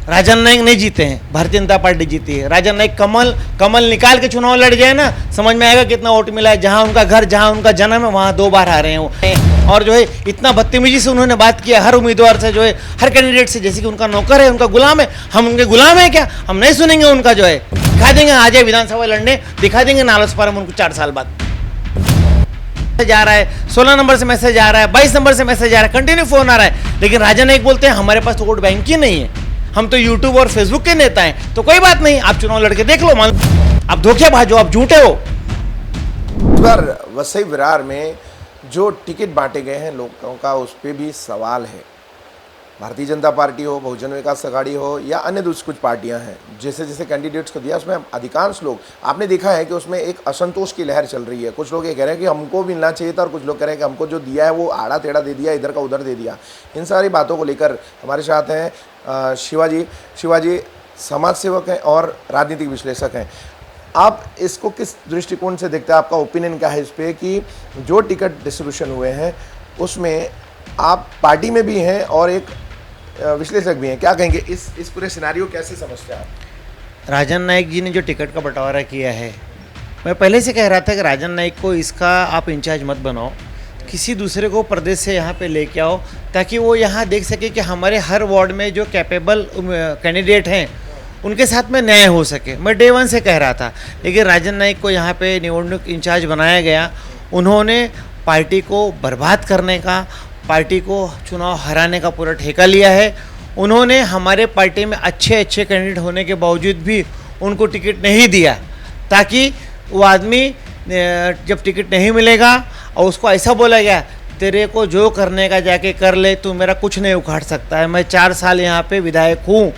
राजन नाईक नहीं जीते हैं, भारतीय जनता पार्टी जीती है। राजन नाईक कमल निकाल के चुनाव लड़ जाए ना, समझ में आएगा कितना वोट मिला है। जहां उनका घर, जहां उनका जन्म है, वहां 2 बार आ रहे हैं वो। और जो है इतना बदतमीजी से उन्होंने बात किया हर उम्मीदवार से, जो है हर कैंडिडेट से, जैसे कि उनका नौकर है, उनका गुलाम है। हम उनके गुलाम है क्या? हम नहीं सुनेंगे उनका। जो है दिखा देंगे, आ जाए विधानसभा लड़ने, दिखा देंगे नालसपारा में उनको 4 साल बाद जा रहा है। 16 नंबर से मैसेज आ रहा है, 22 नंबर से मैसेज आ रहा है, कंटिन्यू फोन आ रहा है। लेकिन राजन नाईक बोलते हैं हमारे पास तो वोट बैंक ही नहीं है, हम तो यूट्यूब और फेसबुक के नेता हैं। तो कोई बात नहीं, आप चुनाव लड़के देख लो, आप धोखेबाज हो, आप झूठे हो। इस बार वसई विरार में जो टिकट बांटे गए हैं लोगों का, उस पर भी सवाल है। भारतीय जनता पार्टी हो, बहुजन विकास अघाड़ी हो या अन्य दूसरी कुछ पार्टियां हैं, जैसे जैसे कैंडिडेट्स को दिया, उसमें अधिकांश लोग, आपने देखा है कि उसमें एक असंतोष की लहर चल रही है। कुछ लोग ये कह रहे हैं कि हमको मिलना चाहिए था, और कुछ लोग कह रहे हैं कि हमको जो दिया है वो आड़ा टेढ़ा दे दिया, इधर का उधर दे दिया। इन सारी बातों को लेकर हमारे साथ हैं शिवाजी समाज सेवक हैं और राजनीतिक विश्लेषक हैं। आप इसको किस दृष्टिकोण से देखते हैं? आपका ओपिनियन क्या है इस पर कि जो टिकट डिस्ट्रीब्यूशन हुए हैं उसमें आप पार्टी में भी हैं और एक विश्लेषक भी हैं, क्या कहेंगे इस पूरे सिनारियो कैसे समझते हैं आप? राजन नाईक जी ने जो टिकट का बंटवारा किया है, मैं पहले से कह रहा था कि राजन नाईक को इसका आप इंचार्ज मत बनाओ, किसी दूसरे को प्रदेश से यहाँ पे लेके आओ, ताकि वो यहाँ देख सके कि हमारे हर वार्ड में जो कैपेबल कैंडिडेट हैं उनके साथ में न्याय हो सके। मैं डे 1 से कह रहा था, लेकिन राजन नाईक को यहाँ पे निवडणूक इंचार्ज बनाया गया। उन्होंने पार्टी को बर्बाद करने का, पार्टी को चुनाव हराने का पूरा ठेका लिया है। उन्होंने हमारे पार्टी में अच्छे कैंडिडेट होने के बावजूद भी उनको टिकट नहीं दिया, ताकि वो आदमी जब टिकट नहीं मिलेगा और उसको ऐसा बोला गया तेरे को जो करने का जाके कर ले, तू मेरा कुछ नहीं उखाड़ सकता है, मैं 4 साल यहाँ पे विधायक हूँ।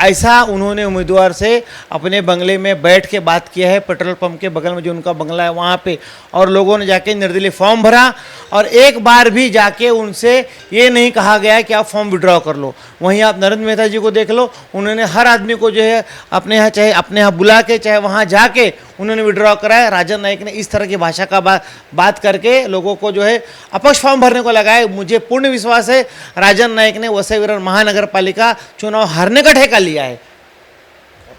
ऐसा उन्होंने उम्मीदवार से अपने बंगले में बैठ के बात किया है, पेट्रोल पंप के बगल में जो उनका बंगला है वहाँ पे। और लोगों ने जाके निर्दलीय फॉर्म भरा, और एक बार भी जाके उनसे ये नहीं कहा गया कि आप फॉर्म विड्रॉ कर लो। वहीं आप नरेंद्र मेहता जी को देख लो, उन्होंने हर आदमी को जो है अपने यहाँ, चाहे अपने यहाँ बुला के, चाहे वहाँ जाके उन्होंने विड्रॉ कराया। राजन नाईक ने इस तरह की भाषा का बात करके लोगों को जो है अपक्ष फॉर्म भरने को लगाया। मुझे पूर्ण विश्वास है राजन नाईक ने वसई विरार महानगर पालिका चुनाव हारने का ठेका लिया है।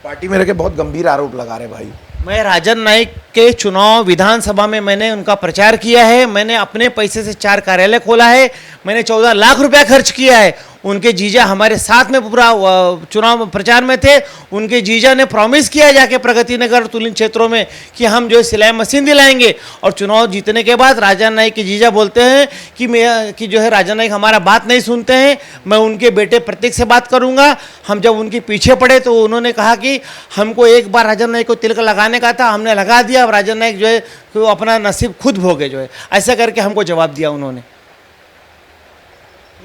पार्टी में रह के बहुत गंभीर आरोप लगा रहे भाई। मैं राजन नाईक के चुनाव विधानसभा में मैंने उनका प्रचार किया है। मैंने अपने पैसे से 4 कार्यालय खोला है। मैंने 14 लाख रुपया खर्च किया है। उनके जीजा हमारे साथ में पूरा चुनाव प्रचार में थे। उनके जीजा ने प्रॉमिस किया जाके प्रगति नगर तुलिन क्षेत्रों में कि हम जो है सिलाई मशीन दिलाएंगे। और चुनाव जीतने के बाद राजन नाईक के जीजा बोलते हैं कि जो है राजन नाईक हमारा बात नहीं सुनते हैं, मैं उनके बेटे प्रतीक से बात करूंगा। हम जब उनके पीछे पड़े तो उन्होंने कहा कि हमको एक बार राजन नाईक को तिलक लगाने का था, हमने लगा दिया। अब राजन नाईक जो है वो अपना नसीब खुद भोगे, जो है ऐसा करके हमको जवाब दिया उन्होंने।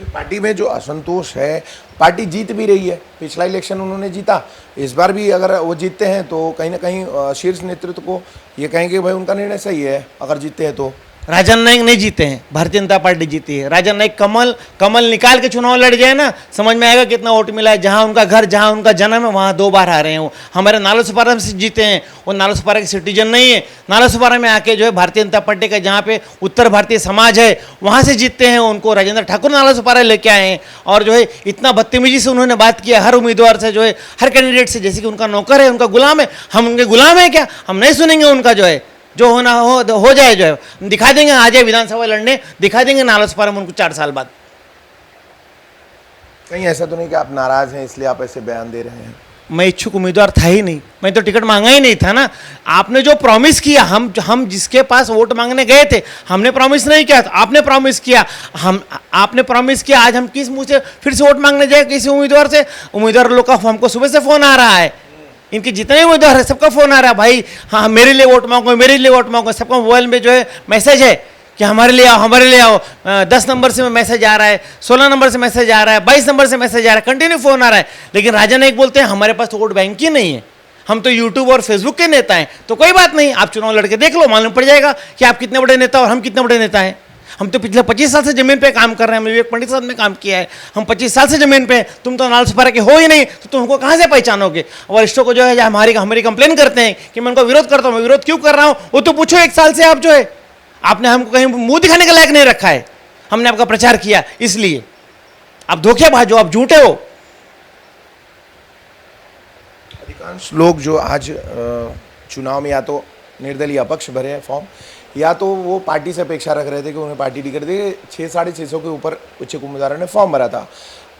पार्टी में जो असंतोष है, पार्टी जीत भी रही है, पिछला इलेक्शन उन्होंने जीता, इस बार भी अगर वो जीतते हैं तो कहीं ना कहीं शीर्ष नेतृत्व को ये कहेंगे भाई उनका निर्णय सही है अगर जीतते हैं तो। राजन नाईक नहीं जीते हैं, भारतीय जनता पार्टी जीती है। राजन नाईक कमल निकाल के चुनाव लड़ जाए ना, समझ में आएगा कितना वोट मिला है। जहां उनका घर, जहां उनका जन्म है, वहां 2 बार आ रहे हैं वो। हमारे नालसपारा से जीते हैं, वो नालसपारा के सिटीजन नहीं है। नालसपारा में आके जो है भारतीय जनता पार्टी का, जहाँ पे उत्तर भारतीय समाज है, वहाँ से जीतते हैं। उनको राजेंद्र ठाकुर नालसपारा लेके आए हैं। और जो है इतना बदतमीजी से उन्होंने बात किया हर उम्मीदवार से, जो है हर कैंडिडेट से, जैसे कि उनका नौकर है, उनका गुलाम है। हम उनके गुलाम है क्या? हम नहीं सुनेंगे उनका। जो है जो होना हो जाए, जो है दिखा देंगे, आ जाए विधानसभा लड़ने, दिखा देंगे नालसपारा में उनको 4 साल बाद। कहीं ऐसा तो नहीं कि आप नाराज हैं इसलिए आप ऐसे बयान दे रहे हैं? मैं इच्छुक उम्मीदवार था ही नहीं, मैं तो टिकट मांगा ही नहीं था ना। आपने जो प्रॉमिस किया, हम जिसके पास वोट मांगने गए थे, हमने प्रॉमिस नहीं किया, आपने प्रॉमिस किया। आपने प्रॉमिस किया, आज हम किस मुंह से फिर से वोट मांगने जाए किसी उम्मीदवार से? उम्मीदवार लोग का हमको सुबह से फोन आ रहा है, इनके जितने उम्मीदवार है सबका फोन आ रहा है, भाई हाँ मेरे लिए वोट मांगो, मेरे लिए वोट मांगो। सबका मोबाइल में जो है मैसेज है कि हमारे लिए आओ, हमारे लिए आओ। 10 नंबर से मैसेज आ रहा है, 16 नंबर से मैसेज आ रहा है, 22 नंबर से मैसेज आ रहा है, कंटिन्यू फोन आ रहा है। लेकिन राजन नाईक बोलते हैं हमारे पास तो वोट बैंक ही नहीं है, हम तो यूट्यूब और फेसबुक के नेता हैं। तो कोई बात नहीं, आप चुनाव लड़के देख लो, मालूम पड़ जाएगा कि आप कितने बड़े नेता और हम कितने बड़े नेता हैं। हम तो पिछले 25 साल से जमीन पे काम कर रहे हैं, हमने विवेक पंडित साहब में काम किया है। हम 25 साल से जमीन पे, तुम तो नालसपारा के हो ही नहीं, तो तुम हमको कहाँ से पहचानोगे? वरिष्ठों को जो है हमारी कंप्लेन करते हैं कि मैं उनको विरोध करता हूँ। मैं विरोध क्यों कर रहा हूँ वो तो पूछो। 1 साल से आप जो है आपने हमको कहीं मुंह दिखाने के लायक नहीं रखा है। हमने आपका प्रचार किया, इसलिए आप धोखेबाज हो, आप झूठे हो। अधिकांश लोग जो आज चुनाव में या तो निर्दलीय अपक्ष भरे हैं फॉर्म, या तो वो पार्टी से अपेक्षा रख रहे थे कि उन्हें पार्टी टिकट दे। 600-650 के ऊपर इच्छुक उम्मीदवारों ने फॉर्म भरा था।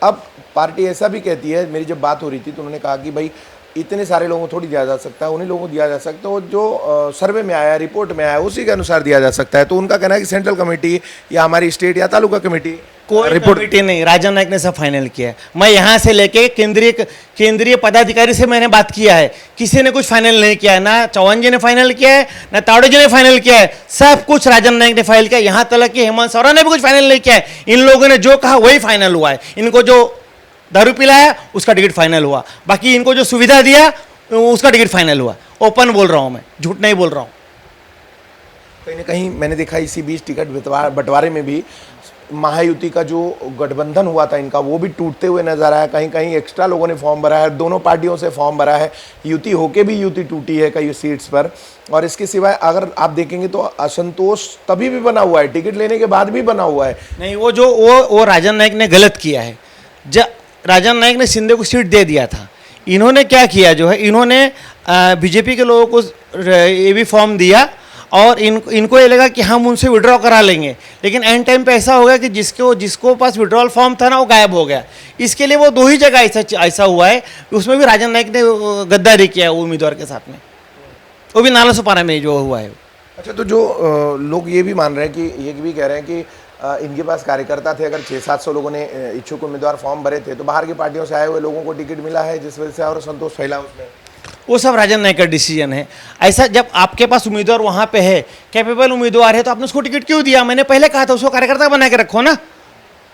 अब पार्टी ऐसा भी कहती है, मेरी जब बात हो रही थी तो उन्होंने कहा कि भाई इतने सारे लोगों को थोड़ी दिया जा सकता है, उन्हीं लोगों को दिया जा सकता है और जो सर्वे में आया, रिपोर्ट में आया, उसी के अनुसार दिया जा सकता है। तो उनका कहना है कि सेंट्रल कमेटी या हमारी स्टेट या तालुका कमेटी कोई रिपोर्ट कमेटी नहीं, राजन नाईक ने सब फाइनल किया है। मैं यहाँ से लेके केंद्रीय पदाधिकारी से मैंने बात किया है, किसी ने कुछ फाइनल नहीं किया है। ना चौहान जी ने फाइनल किया है, ना तावड़े जी ने फाइनल किया है, सब कुछ राजन नाईक ने फाइनल किया। यहाँ तक कि हेमंत सोरेन ने भी कुछ फाइनल नहीं किया है। इन लोगों ने जो कहा वही फाइनल हुआ है। इनको जो दारू पिलाया उसका टिकट फाइनल हुआ, बाकी इनको जो सुविधा दिया उसका टिकट फाइनल हुआ। ओपन बोल रहा हूँ मैं, झूठ नहीं बोल रहा हूँ। कहीं ना कहीं मैंने देखा इसी बीच टिकट बंटवारे में भी महायुति का जो गठबंधन हुआ था इनका, वो भी टूटते हुए नजर आया। कहीं कहीं एक्स्ट्रा लोगों ने फॉर्म भरा है, दोनों पार्टियों से फॉर्म भरा है, युति होके भी युति टूटी है कई सीट्स पर। और इसके सिवाय अगर आप देखेंगे तो असंतोष तभी भी बना हुआ है, टिकट लेने के बाद भी बना हुआ है। नहीं, वो राजन नाईक ने गलत किया है। राजन नाईक ने शिंदे को सीट दे दिया था। इन्होंने क्या किया जो है, इन्होंने बीजेपी के लोगों को ये भी फॉर्म दिया और इनको ये लगा कि हम उनसे विड्रॉ करा लेंगे, लेकिन एंड टाइम पे ऐसा हो गया कि जिसको पास विड्रॉल फॉर्म था ना वो गायब हो गया। इसके लिए वो 2 ही जगह ऐसा हुआ है, उसमें भी राजन नाईक ने गद्दारी किया है उम्मीदवार के साथ में, वो भी नालासोपारा में जो हुआ है। अच्छा, तो जो लोग ये भी मान रहे हैं कि ये भी कह रहे हैं कि इनके पास कार्यकर्ता थे, अगर 600-700 लोगों ने इच्छुक उम्मीदवार फॉर्म भरे थे तो बाहर की पार्टियों से आए हुए लोगों को टिकट मिला है, जिस वजह से और संतोष फैला उसमें। वो सब राजन नाईक का डिसीजन है। ऐसा जब आपके पास उम्मीदवार वहाँ पे है, कैपेबल उम्मीदवार है, तो आपने उसको टिकट क्यों दिया? मैंने पहले कहा था उसको कार्यकर्ता बना के रखो ना,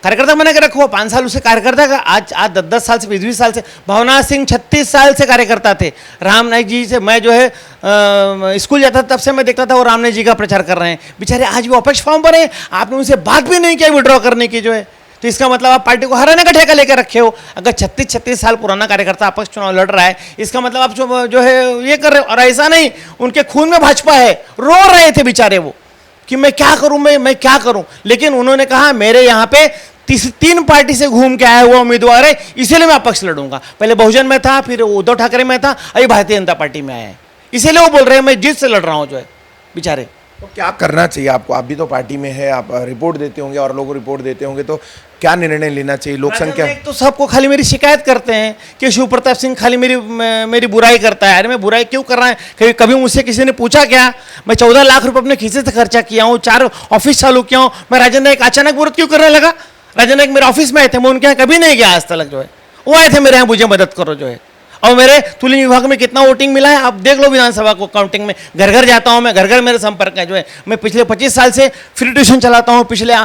कार्यकर्ता बना के रखो। 5 साल उसे कार्यकर्ता का, आज 10-10 साल से 20-20 साल से। भवनाथ सिंह 36 साल से कार्यकर्ता थे। राम नाईक जी से मैं जो है स्कूल जाता था तब से मैं देखता था वो राम नाईक जी का प्रचार कर रहे हैं। बेचारे आज भी अपक्ष फॉर्म भरे, आपने उनसे बात भी नहीं किया विड्रॉ करने की जो है। तो इसका मतलब आप पार्टी को हराने का ठेका लेकर रखे हो। अगर 36 साल पुराना कार्यकर्ता अपक्ष चुनाव लड़ रहा है, इसका मतलब आप जो है ये कर रहे हो। और ऐसा नहीं, उनके खून में भाजपा है, रो रहे थे बेचारे वो कि मैं क्या करूं, मैं क्या करूं। लेकिन उन्होंने कहा मेरे यहाँ पे 3 पार्टी से घूम के आया हुआ उम्मीदवार है, इसीलिए मैं अपक्ष लड़ूंगा। पहले बहुजन में था, फिर उद्धव ठाकरे में था, अभी भारतीय जनता पार्टी में आया है। इसीलिए वो बोल रहे हैं मैं जीत से लड़ रहा हूं जो है बेचारे। तो क्या करना चाहिए आपको? आप भी तो पार्टी में है, आप रिपोर्ट देते होंगे और लोग रिपोर्ट देते होंगे, तो क्या निर्णय लेना चाहिए? लोक संख्या तो सबको खाली मेरी शिकायत करते हैं कि शिव प्रताप सिंह खाली मेरी बुराई करता है। अरे मैं बुराई क्यों कर रहा है? कभी मुझसे किसी ने पूछा क्या? मैं 14 लाख रुपए अपने खीसे से खर्चा किया हूँ, 4 ऑफिस चालू किया हूँ। मैं राजन नाईक अचानक विरोध क्यों करने लगा? राजन नाईक मेरे ऑफिस में आए थे, मैं उनके यहाँ कभी नहीं गया आज तक जो है। वो आए थे मेरे यहाँ, मुझे मदद करो जो है। और मेरे तुलन विभाग में कितना वोटिंग मिला है आप देख लो, विधानसभा को काउंटिंग में घर घर जाता हूँ मैं, घर घर मेरे संपर्क है जो है। मैं पिछले 25 साल से फ्री ट्यूशन चलाता हूँ, पिछले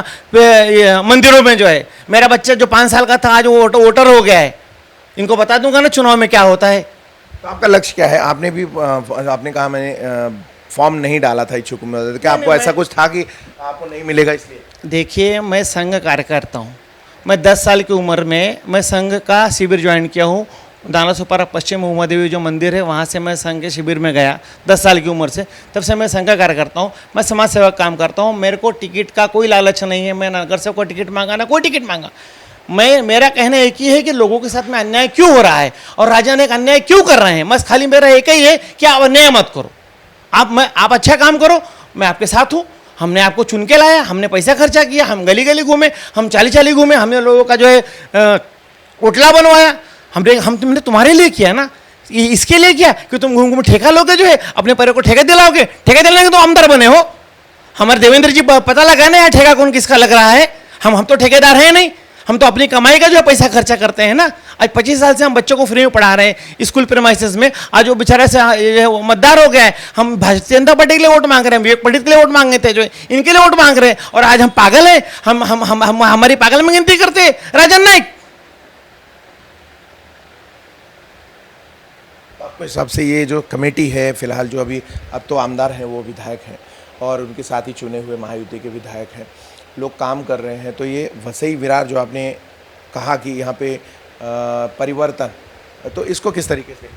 मंदिरों में जो है। मेरा बच्चा जो 5 साल का था आज वो वोटर हो गया है। इनको बता दूंगा ना चुनाव में क्या होता है। तो आपका लक्ष्य क्या है? आपने कहा मैंने फॉर्म नहीं डाला था इच्छुक उम्मीदवार, क्या आपको ऐसा कुछ था कि आपको नहीं मिलेगा इसलिए? देखिए, मैं संघ कार्यकर्ता हूँ। मैं 10 साल की उम्र में मैं संघ का शिविर ज्वाइन किया हूँ। नालासोपारा पश्चिम उमा देवी जो मंदिर है वहाँ से मैं संघ के शिविर में गया 10 साल की उम्र से। तब से मैं संघ का कार्यकर्ता हूँ। मैं समाज सेवा काम करता हूँ। मेरे को टिकट का कोई लालच नहीं है। मैं नगर से कोई टिकट मांगा ना कोई टिकट मांगा। मेरा कहना एक ही है कि लोगों के साथ में अन्याय क्यों हो रहा है और राजा ने अन्याय क्यों कर रहे हैं। बस खाली मेरा एक ही है कि आप अन्याय मत करो। आप अच्छा काम करो, मैं आपके साथ हूँ। हमने आपको चुन के लाया, हमने पैसा खर्चा किया, हम गली गली घूमे, हम चाली घूमे, हमने लोगों का जो है ओटला बनवाया। हमने तुम्हारे लिए किया ना, इसके लिए किया कि तुम घूम घूम ठेका लोगे जो है, अपने पैरों को ठेका दिलाओगे। ठेका दिलाने तो आमदार बने हो। हमारे देवेंद्र जी पता लगाने यार ठेका कौन किसका लग रहा है। हम तो ठेकेदार हैं नहीं, हम तो अपनी कमाई का जो है पैसा खर्चा करते हैं ना। आज 25 साल से हम बच्चों को फ्री में पढ़ा रहे हैं स्कूल प्रीमाइसेस में। आज वो बेचारे से मतदार हो गया है। हम भारतीय जनता पार्टी के लिए वोट मांग रहे हैं, विवेक पंडित के लिए वोट मांगे थे जो है, इनके लिए वोट मांग रहे हैं। और आज हम पागल हैं, हम हमारी पागल में गिनती करते हैं राजन नाईक। आपके हिसाब से ये जो कमेटी है फिलहाल जो अभी अब तो आमदार हैं वो विधायक हैं और उनके साथ ही चुने हुए महायुति के विधायक हैं, लोग काम कर रहे हैं, तो ये वसई विरार जो आपने कहा कि यहाँ पे परिवर्तन, तो इसको किस तरीके से?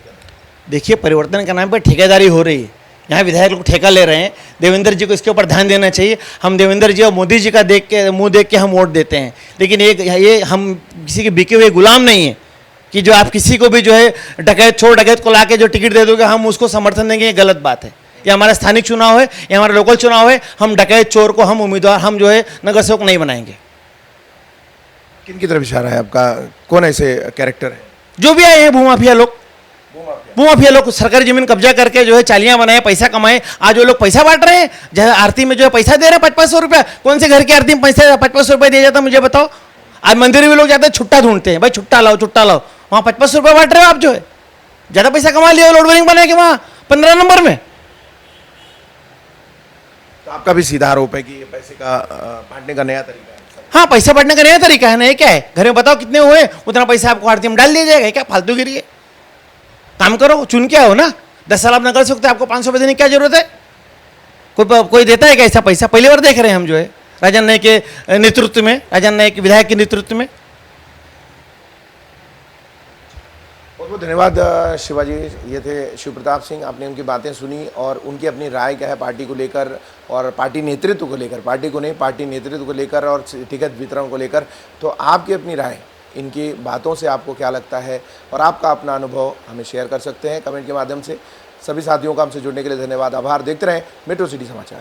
देखिए, परिवर्तन के नाम पर ठेकेदारी हो रही है। यहाँ विधायक लोग ठेका ले रहे हैं। देवेंद्र जी को इसके ऊपर ध्यान देना चाहिए। हम देवेंद्र जी और मोदी जी का मुंह देख के हम वोट देते हैं, लेकिन ये हम किसी के बिके हुए गुलाम नहीं है। कि जो आप किसी को भी जो है डकैत चोर डकैत को ला के जो टिकट दे दोगे हम उसको समर्थन देंगे, ये गलत बात है। ये हमारा स्थानिक चुनाव है, ये हमारा लोकल चुनाव है, हम डकैत चोर को हम उम्मीदवार हम जो है नगर सेवक नहीं बनाएंगे। किन की तरफ इशारा है आपका, कौन ऐसे कैरेक्टर है? जो भी आए हैं भूमाफिया लोग, भूमाफिया लोग सरकारी जमीन कब्जा करके जो है चालियां बनाए, पैसा कमाए। आज वो लोग पैसा बांट रहे हैं, जहाँ आरती में जो है पैसा दे रहे हैं 500 रुपया। कौन से घर की आरती में पैसा 500 रुपया दिया जाता है मुझे बताओ? आज मंदिर में लोग जाते हैं छुट्टा ढूंढते हैं, भाई छुट्टा लाओ छुट्टा लाओ, वहाँ 500 रुपया बांट रहे हो आप, जो है ज़्यादा पैसा कमा लिया लोड बेरिंग बना के वहाँ 15 नंबर में। तो आपका भी सीधा आरोप है कि ये पैसे का बांटने का नया तरीका है। हाँ, पैसा बांटने का नया तरीका है ना, ये क्या है? घर में बताओ कितने हुए, उतना पैसा आपको आरती में डाल दिया जाएगा। क्या फालतूगिरी है? काम करो, चुन के आओ ना। 10 साल आप नगर सकते, आपको 500 रुपये देने की क्या जरूरत है? कोई देता है क्या ऐसा पैसा? पहली बार देख रहे हैं हम जो है राजन नाईक के नेतृत्व में, राजन नाईक विधायक के नेतृत्व में। बहुत बहुत धन्यवाद शिवाजी। ये थे शिव प्रताप सिंह। आपने उनकी बातें सुनी और उनकी अपनी राय क्या है पार्टी को लेकर और पार्टी नेतृत्व को लेकर, पार्टी को नहीं पार्टी नेतृत्व को लेकर और टिकट वितरण को लेकर। तो आपकी अपनी राय, इनकी बातों से आपको क्या लगता है और आपका अपना अनुभव हमें शेयर कर सकते हैं कमेंट के माध्यम से। सभी साथियों का हमसे जुड़ने के लिए धन्यवाद, आभार। देखते रहें मेट्रो सिटी समाचार।